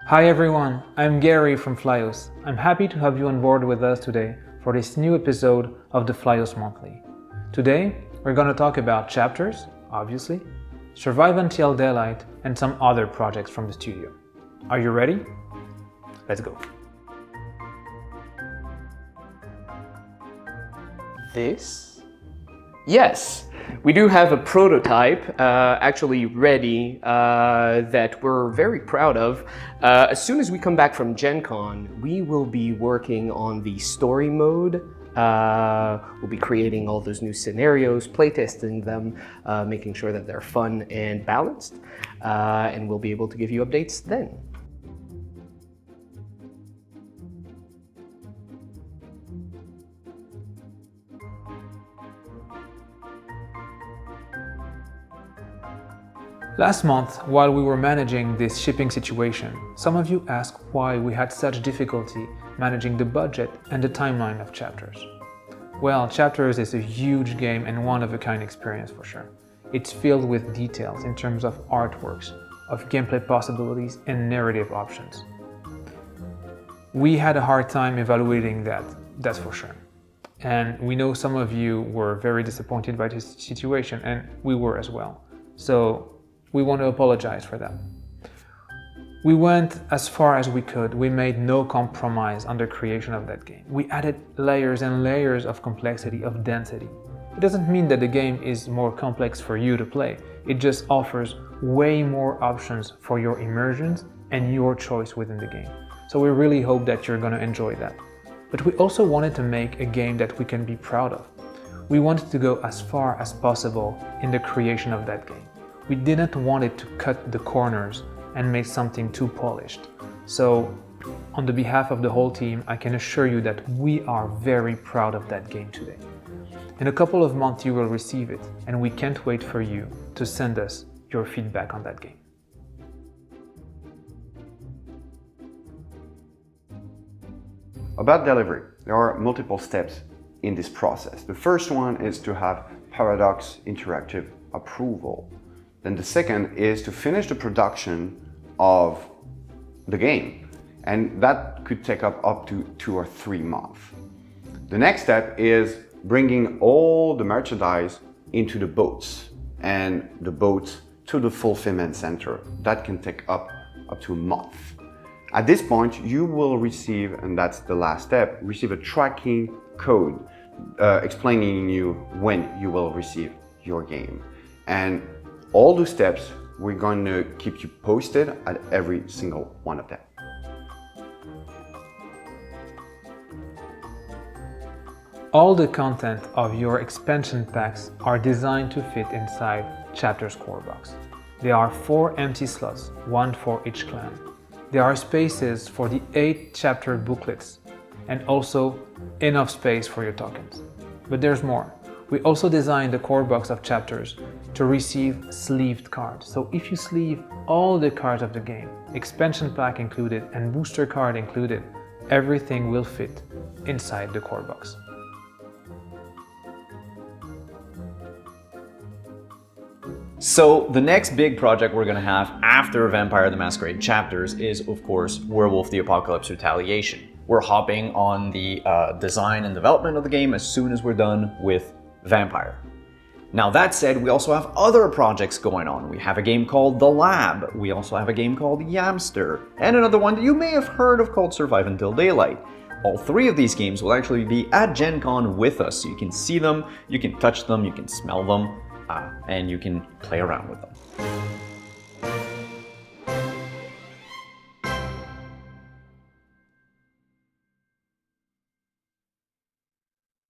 Hi everyone, I'm Gary from Flyos. I'm happy to have you on board with us today for this new episode of the Flyos Monthly. Today, we're going to talk about chapters, obviously, Survive Until Daylight, and some other projects from the studio. Are you ready? Let's go. This? Yes, we do have a prototype actually ready that we're very proud of. As soon as we come back from Gen Con, we will be working on the story mode. We'll be creating all those new scenarios, playtesting them, making sure that they're fun and balanced, and we'll be able to give you updates then. Last month, while we were managing this shipping situation, some of you asked why we had such difficulty managing the budget and the timeline of Chapters. Well, Chapters is a huge game and one-of-a-kind experience for sure. It's filled with details in terms of artworks, of gameplay possibilities and narrative options. We had a hard time evaluating that's for sure. And we know some of you were very disappointed by this situation, and we were as well. So we want to apologize for that. We went as far as we could. We made no compromise on the creation of that game. We added layers and layers of complexity, of density. It doesn't mean that the game is more complex for you to play. It just offers way more options for your immersions and your choice within the game. So we really hope that you're going to enjoy that. But we also wanted to make a game that we can be proud of. We wanted to go as far as possible in the creation of that game. We didn't want it to cut the corners and make something too polished. So, on the behalf of the whole team, I can assure you that we are very proud of that game today. In a couple of months you will receive it, and we can't wait for you to send us your feedback on that game. About delivery, there are multiple steps in this process. The first one is to have Paradox Interactive approval. Then the second is to finish the production of the game, and that could take up to 2 or 3 months. The next step is bringing all the merchandise into the boats, and the boats to the fulfillment center. That can take up to a month. At this point, you will receive, and that's the last step, receive a tracking code explaining you when you will receive your game. And all the steps, we're going to keep you posted at every single one of them. All the content of your expansion packs are designed to fit inside Chapter's core box. There are 4 empty slots, 1 for each clan. There are spaces for the 8 chapter booklets and also enough space for your tokens. But there's more. We also designed the core box of Chapters to receive sleeved cards. So if you sleeve all the cards of the game, expansion pack included and booster card included, everything will fit inside the core box. So the next big project we're going to have after Vampire the Masquerade Chapters is, of course, Werewolf the Apocalypse Retaliation. We're hopping on the design and development of the game as soon as we're done with Vampire. Now that said, we also have other projects going on. We have a game called The Lab, we also have a game called Yamster, and another one that you may have heard of called Survive Until Daylight. All 3 of these games will actually be at Gen Con with us, so you can see them, you can touch them, you can smell them, and you can play around with them.